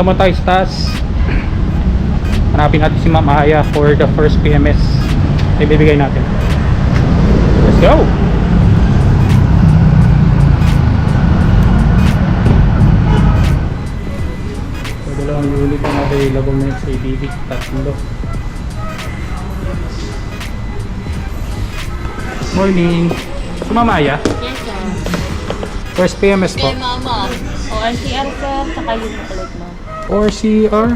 mo tayo sa taas. Hanapin natin si Ma'am Aya for the first PMS na ibibigay natin. Let's go! So, dalawang unit ang available na sa ABB. Tatlo. Morning! Si Ma'am Aya? Yes, sir. First PMS po. Kay mama. O, NCR, sir. Saka yung ulit mo. Or CR?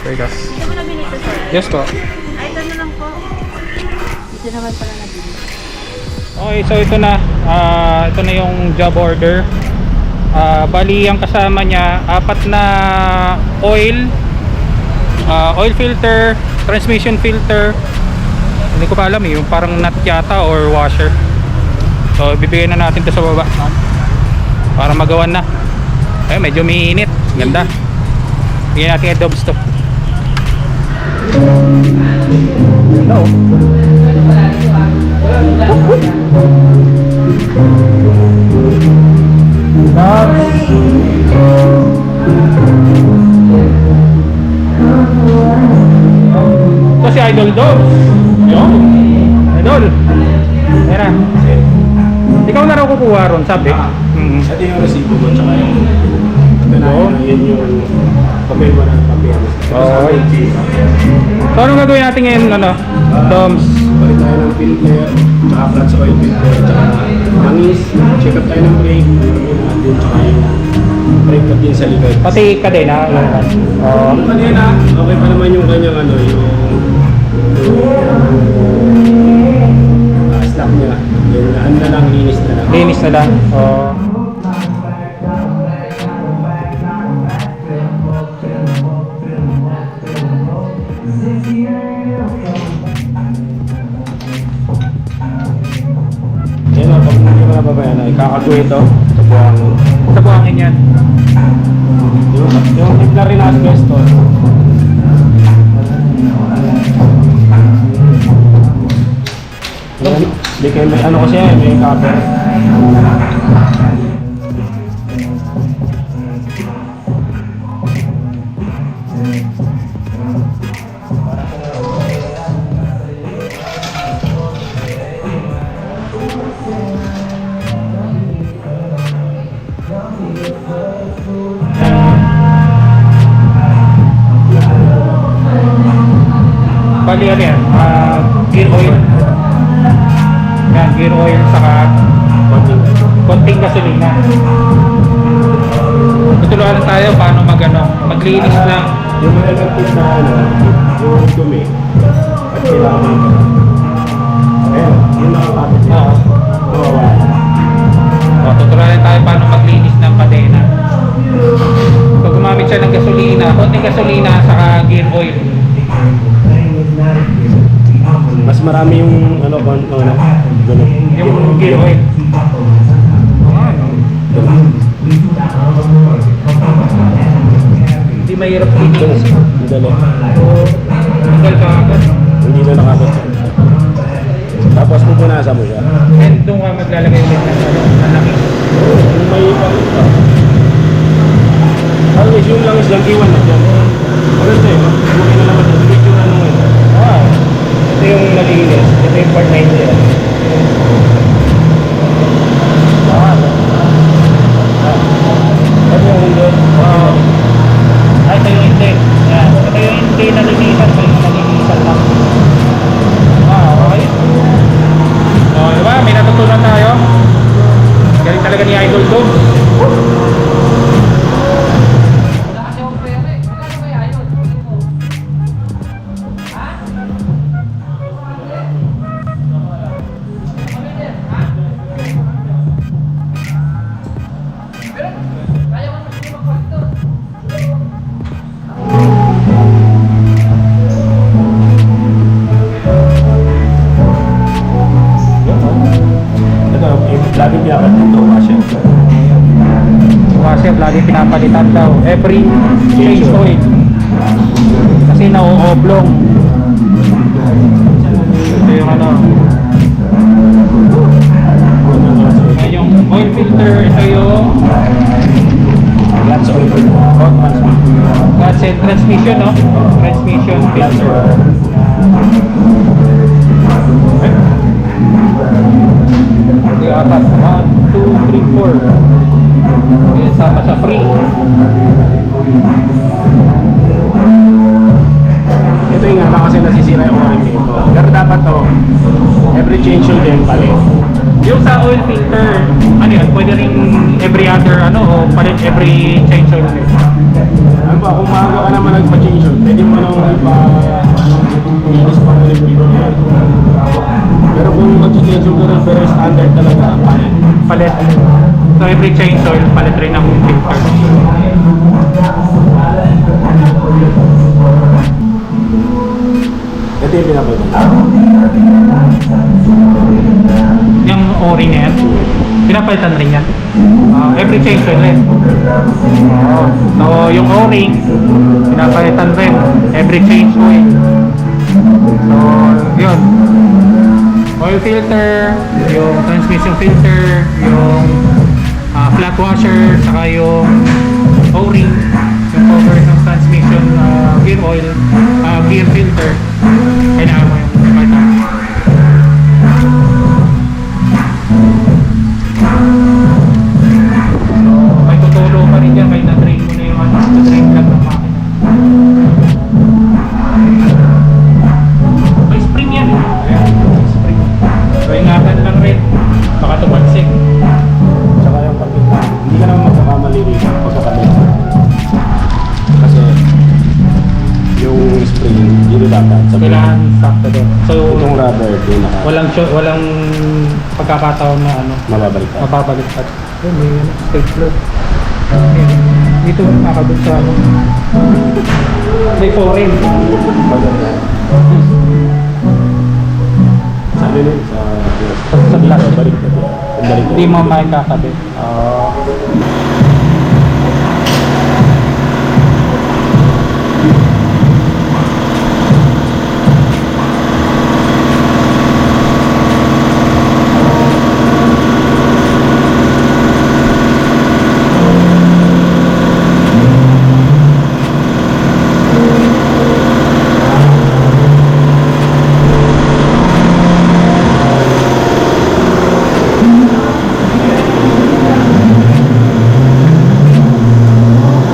Teka. Dito mo na binito, sir. Yes po. Ay, ito na lang po. Dito naman pala na binito. Okay, so ito na. Ito na yung job order. Bali, ang kasama niya, 4 na oil. Oil filter, transmission filter. Hindi ko pa alam yung parang nut yata or washer. So, bibigyan na natin ito sa baba. Para magawan na. Ay, medyo mainit. Ganda. Bigyan natin yung adobe stop. Hello. Ito si Idol Dog. Yo. Idol. Tara. Ikaw na raw kukuha ron, sabi. Ito yung resibo ko, tsaka yung yun yung papel mo ng papel. Okay. So, anong gagawin natin ngayon, Doms? Balik tayo ng filter, tsaka flat sa oil filter, tsaka mangis, check up tayo ng brake, yun, tsaka yung brake pag din sa likod. Pati kadena. Yung kanina, okay pa naman yung kanyang yung stock niya. Yung na lang, linis na lang. Linis na lang. Yan o, pag hindi mo nababayan, kakagawa ito sa buhangin. Sa buhangin yan. Yung tip na rin na asbestos. Hindi kayo may ano kasi may cover. Bali ano yan? Gear oil. Yan, gear oil saka konting gasolina. Tutulungan tayo paano maglinis lang. Yung mga electric na yung dumi. At kailangan ito. Ayan, yun nakakapit niya. Tutulungan tayo paano maglinis ng kadena. Pag gumamit siya ng gasolina, konting gasolina saka gear oil. Mas marami yung ganun. Yung gear oil. Hindi mahirap linisin. Madali. Tanggal ka agad. Hindi na nakakapit. Tapos pupunasan mo siya. And doon ka maglalagay ulit ng langis. Kung may palit ka. Always yung langis lang iwan na dyan. Maganda yun. Bukin na naman yung video na nung yun. Ito yung nalinis. Ito yung part 90 yan. Ano yung window? Ito yung hindi. Yan. Ito yung hindi nalinisan. Ito yung nalinisan lang. Okay. So, diba? May natutunan tayo. Galing talaga ni Idol Dog. Lagi pinakat dito, washer. Washer, lagi pinapalitan daw. Every change oil. Kasi nauoblong. Ito yung Ito yung oil filter. Ito yung Lots of oil. filter. Hindi apat. 1, 2, 3, 4. May sama sa free. Ito yung nga kasi nasisira yung oil nito. Pero dapat to, every change oil din palit. Yung sa oil filter, ano yan? Pwede rin every other ano o palit every change oil ulit. Ano ba, kung maaga ka naman nagpa-change oil, pwede mo nang ipa-inis pa rin dito yan. Pero kung mag-change oil ka rin, pero standard talaga, palit. Palit. So every change oil, palit rin ang filter. Ito yung pinapalitan. Yung O-ring na yan, pinapalitan rin yan. Every change oil rin. So yung O-ring, pinapalitan rin. Every change oil. So yun. Oil filter, yung transmission filter, yung flat washer, saka yung O-ring, yung cover ng transmission gear oil, gear filter, kailangan mo yung palitan. May tutulo pa rin yan, may na-drain mo na yung na-drain lang ng makina. May spring yan. Ayan, spring. So ingatan lang rin, baka tumagsik. Tsaka yung kapita, hindi ka naman magkakamali rito pagkakabit. Kasi yung spring, hindi dapat. So kailangan sakto doon. So Itong rubber, din naka walang pagkakataon na ano, mababalik ka. mapapaliktad. Yun, may ano, stapler. Ayan. Dito nakakabit sa ano. May foreign. Maganda. Sa ano yun? Sa plastic. Balik ka. Balik ka. Hindi mo makakabit.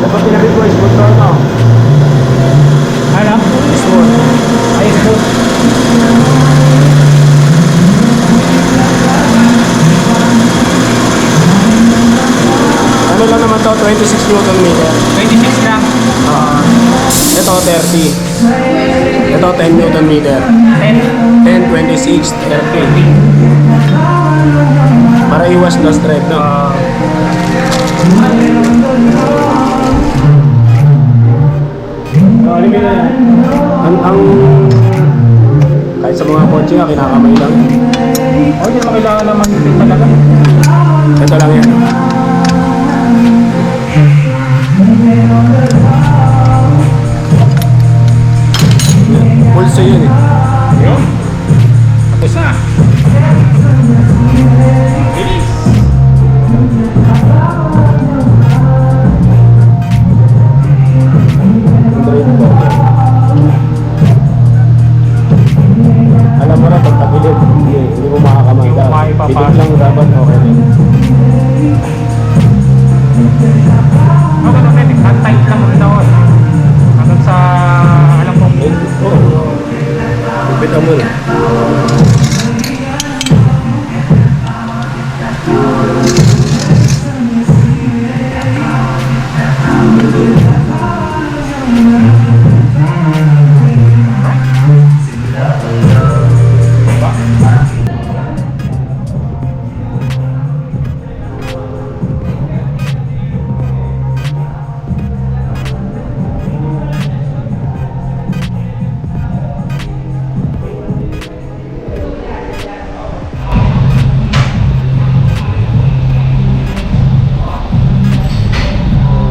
Dapat pinag-request mo ito, no? Ano? Smooth. Ayos po. Ano lang naman to? 26 Newton meter. 26 lang. Ito 30. Ito 10 Newton meter. 10. 10, 26, 30. Para iwas na straight, no? Ang kahit sa mga kotse nga, kinakamay lang. Oh, hindi mo kailangan naman din talaga. Ito lang yan. Pulse yun eh. Yun. Tapos na. Bilis. Alam mo na, pag tagilid, hindi mo makakamay Hindi mo ka. maipapasok. Titig lang dapat, okay na. Okay na, pwede. Tight lang rin ako. Hanggang sa alam kong Oo. Bita mo na.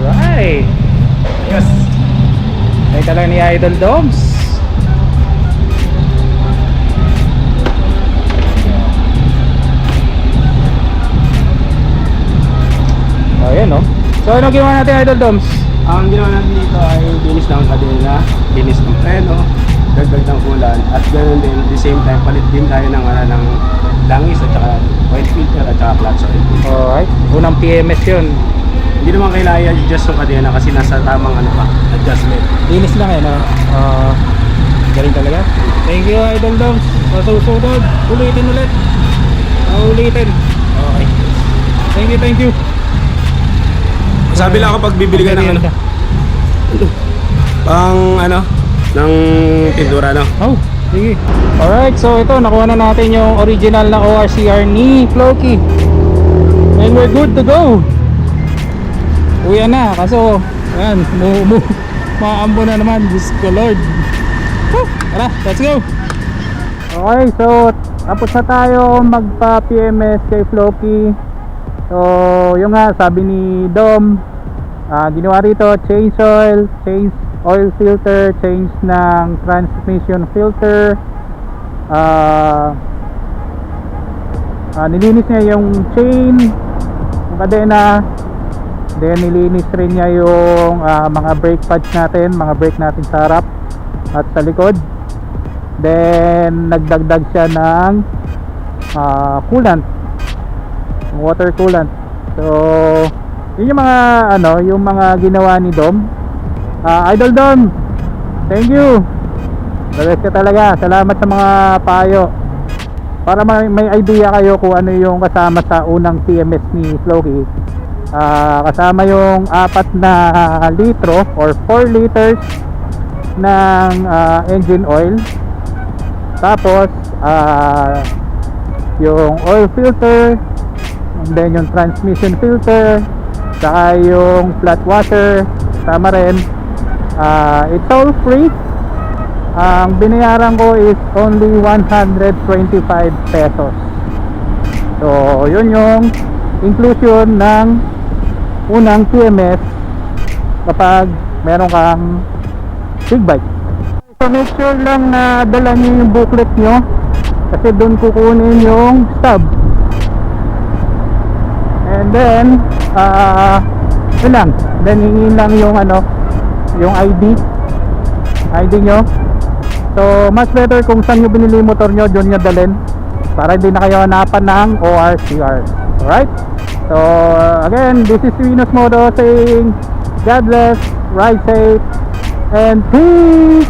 Alright. Yes. Ay talaga ni Idol Doms. Ayan, no? So ano ginawa natin, Idol Doms? Ang ginawa natin dito ay linis ng kadena, linis ng preno, dagdag ng ulan, at ganoon din, the same time, palit din tayo ng, ng langis at saka oil filter at saka clutch oil. Alright, unang PMS yun. Hindi naman kailangan i-adjust yung kadena kasi nasa tamang adjustment. Linis lang eh, no? Galing talaga. Thank you, Idol Doms. Masusunod, ulitin ulit. Ulitin. Okay. Thank you. Sabi lang ako pag bibili ka ng ng pintura, no? Oh, sige. Alright, so ito, nakuha na natin yung original na ORCR ni Floki. And we're good to go. Uwi na, kaso, ayan, maambo na naman, Diyos ko Lord. Woo! Tara, let's go. Okay, so, tapos na tayo magpa-PMS kay Floki. So, yung nga, sabi ni Dom, ginawa rito, change oil filter, change ng transmission filter, nilinis niya yung chain, yung kadena, then nilinis rin niya yung mga brake pads natin, mga brake natin sa harap at sa likod, then nagdagdag siya ng coolant, water coolant. So yun yung mga yung mga ginawa ni Dom. Idol Dom, thank you, the best ka talaga. Salamat sa mga payo para may idea kayo kung ano yung kasama sa unang PMS ni Floki. Kasama yung 4 na litro or 4 liters ng engine oil, tapos yung oil filter, and then yung transmission filter, saka yung flat washer, tama rin. It's all free. Ang binayaran ko is only 125 pesos. So yun yung inclusion ng unang PMS kapag meron kang big bike. So make sure lang na dala nyo yung booklet nyo, kasi doon kukunin yung stub. And then yun lang, then hingin lang yung yung ID nyo. So mas better kung saan nyo binili yung motor nyo, doon nyo dalhin para hindi na kayo hanapan ng ORCR. Alright, so again, this is Venus Moto saying God bless, ride safe, and peace.